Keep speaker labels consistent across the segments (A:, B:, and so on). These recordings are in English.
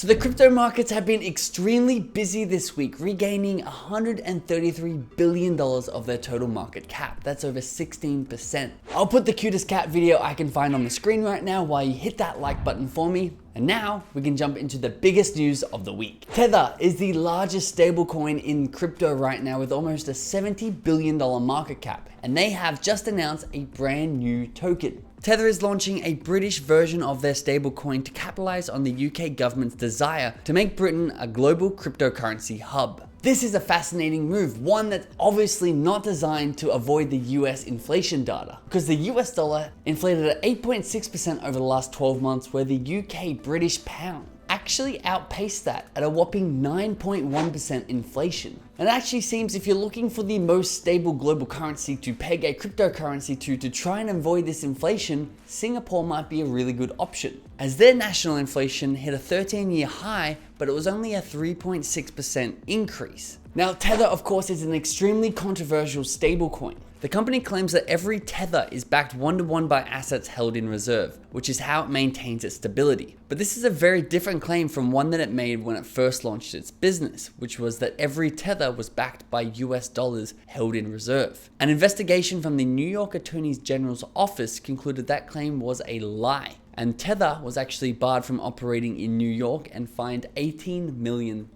A: So the crypto markets have been extremely busy this week, regaining $133 billion of their total market cap. That's over 16%. I'll put the cutest cat video I can find on the screen right now while you hit that like button for me. And now we can jump into the biggest news of the week. Tether is the largest stablecoin in crypto right now with almost a $70 billion market cap. And they have just announced a brand new token. Tether is launching a British version of their stablecoin to capitalize on the UK government's desire to make Britain a global cryptocurrency hub. This is a fascinating move, one that's obviously not designed to avoid the US inflation data, because the US dollar inflated at 8.6% over the last 12 months, where the UK British pound actually outpaced that at a whopping 9.1% inflation. And it actually seems if you're looking for the most stable global currency to peg a cryptocurrency to try and avoid this inflation, Singapore might be a really good option, as their national inflation hit a 13-year high, but it was only a 3.6% increase. Now, Tether, of course, is an extremely controversial stablecoin. The company claims that every Tether is backed one-to-one by assets held in reserve, which is how it maintains its stability. But this is a very different claim from one that it made when it first launched its business, which was that every Tether was backed by US dollars held in reserve. An investigation from the New York Attorney General's office concluded that claim was a lie, and Tether was actually barred from operating in New York and fined $18 million.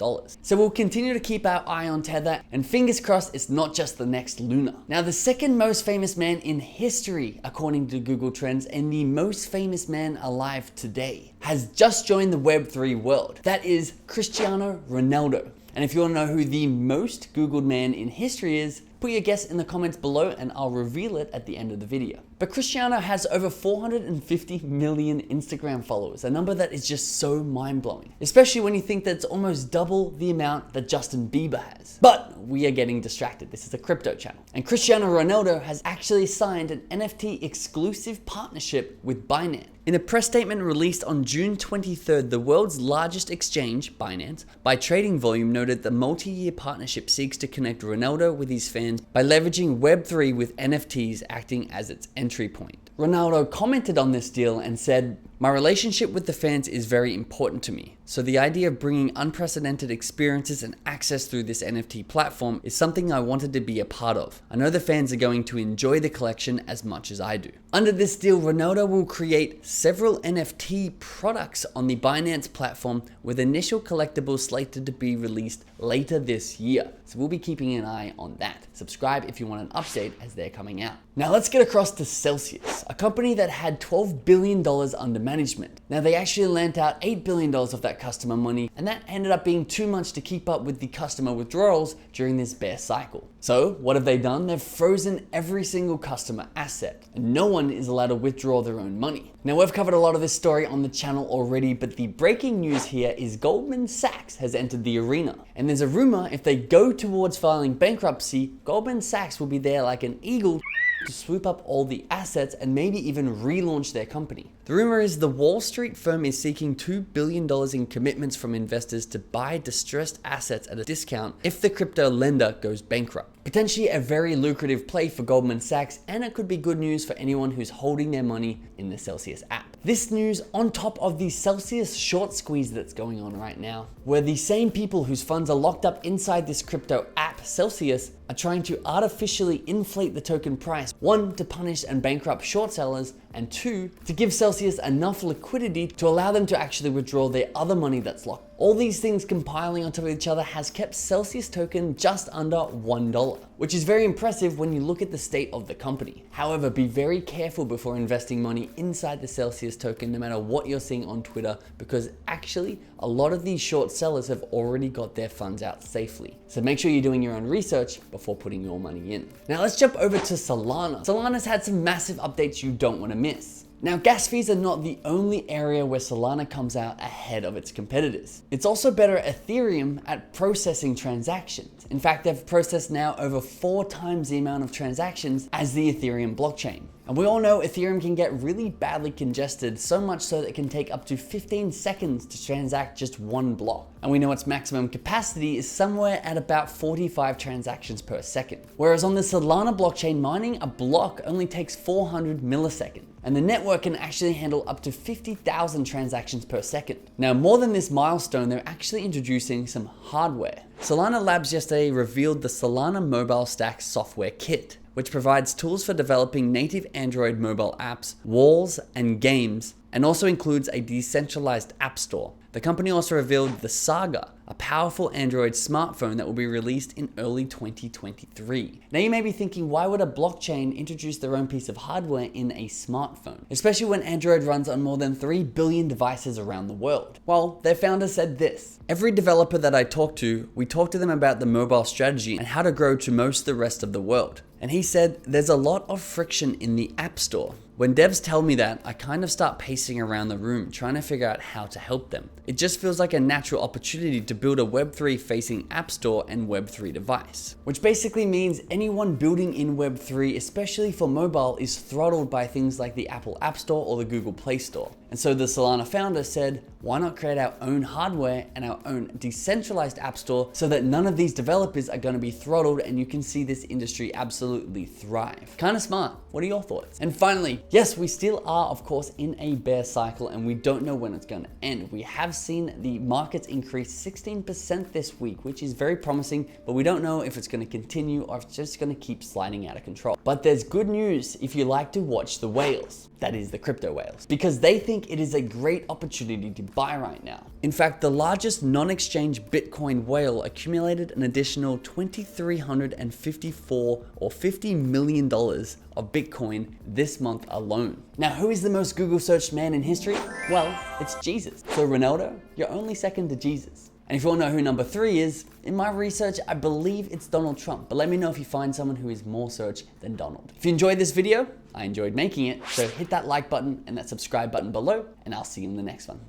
A: So we'll continue to keep our eye on Tether, and fingers crossed it's not just the next Luna. Now, the second most famous man in history, according to Google Trends, and the most famous man alive today, has just joined the Web3 world. That is Cristiano Ronaldo. And if you want to know who the most Googled man in history is, put your guess in the comments below and I'll reveal it at the end of the video. But Cristiano has over 450 million Instagram followers, a number that is just so mind-blowing, especially when you think that it's almost double the amount that Justin Bieber has. But we are getting distracted. This is a crypto channel. And Cristiano Ronaldo has actually signed an NFT exclusive partnership with Binance. In a press statement released on June 23rd, the world's largest exchange, Binance, by trading volume noted the multi-year partnership seeks to connect Ronaldo with his fans by leveraging Web3 with NFTs acting as its entry point. Ronaldo commented on this deal and said, "My relationship with the fans is very important to me. So the idea of bringing unprecedented experiences and access through this NFT platform is something I wanted to be a part of. I know the fans are going to enjoy the collection as much as I do." Under this deal, Ronaldo will create several NFT products on the Binance platform, with initial collectibles slated to be released later this year. So we'll be keeping an eye on that. Subscribe if you want an update as they're coming out. Now let's get across to Celsius, a company that had $12 billion under management. Now they actually lent out $8 billion of that customer money, and that ended up being too much to keep up with the customer withdrawals during this bear cycle. So what have they done? They've frozen every single customer asset, and no one is allowed to withdraw their own money. Now we've covered a lot of this story on the channel already, but the breaking news here is Goldman Sachs has entered the arena. And there's a rumor if they go towards filing bankruptcy, Goldman Sachs will be there like an eagle to swoop up all the assets and maybe even relaunch their company. The rumor is the Wall Street firm is seeking $2 billion in commitments from investors to buy distressed assets at a discount if the crypto lender goes bankrupt. Potentially a very lucrative play for Goldman Sachs, and it could be good news for anyone who's holding their money in the Celsius app. This news on top of the Celsius short squeeze that's going on right now, where the same people whose funds are locked up inside this crypto app, Celsius, are trying to artificially inflate the token price, one, to punish and bankrupt short sellers, and two, to give Celsius enough liquidity to allow them to actually withdraw their other money that's locked. All these things compiling on top of each other has kept Celsius token just under $1, which is very impressive when you look at the state of the company. However, be very careful before investing money inside the Celsius token, no matter what you're seeing on Twitter, because actually a lot of these short sellers have already got their funds out safely. So make sure you're doing your own research before putting your money in. Now let's jump over to Solana. Solana's had some massive updates you don't want to miss. Now, gas fees are not the only area where Solana comes out ahead of its competitors. It's also better at Ethereum at processing transactions. In fact, they've processed now over 4 times the amount of transactions as the Ethereum blockchain. And we all know Ethereum can get really badly congested, so much so that it can take up to 15 seconds to transact just one block. And we know its maximum capacity is somewhere at about 45 transactions per second. Whereas on the Solana blockchain, mining a block only takes 400 milliseconds. and the network can actually handle up to 50,000 transactions per second. Now, more than this milestone, they're actually introducing some hardware. Solana Labs yesterday revealed the Solana Mobile Stack software kit, which provides tools for developing native Android mobile apps, walls, and games, and also includes a decentralized app store. The company also revealed the Saga, a powerful Android smartphone that will be released in early 2023. Now you may be thinking, why would a blockchain introduce their own piece of hardware in a smartphone? Especially when Android runs on more than 3 billion devices around the world. Well, their founder said this: "Every developer that I talk to, we talk to them about the mobile strategy and how to grow to most of the rest of the world." And he said, "There's a lot of friction in the App Store. When devs tell me that, I kind of start pacing around the room trying to figure out how to help them. It just feels like a natural opportunity to build a Web3 facing App Store and Web3 device." Which basically means anyone building in Web3, especially for mobile, is throttled by things like the Apple App Store or the Google Play Store. And so the Solana founder said, why not create our own hardware and our own decentralized app store so that none of these developers are going to be throttled and you can see this industry absolutely thrive. Kind of smart. What are your thoughts? And finally, yes, we still are, of course, in a bear cycle and we don't know when it's going to end. We have seen the markets increase 16% this week, which is very promising, but we don't know if it's going to continue or if it's just going to keep sliding out of control. But there's good news if you like to watch the whales. That is the crypto whales, because they think it is a great opportunity to buy right now. In fact, the largest non-exchange Bitcoin whale accumulated an additional $2,354 or $50 million of Bitcoin this month alone. Now, who is the most Google searched man in history? Well, it's Jesus. So Ronaldo, you're only second to Jesus. And if you want to know who number 3 is, in my research, I believe it's Donald Trump. But let me know if you find someone who is more searched than Donald. If you enjoyed this video, I enjoyed making it. So hit that like button and that subscribe button below, and I'll see you in the next one.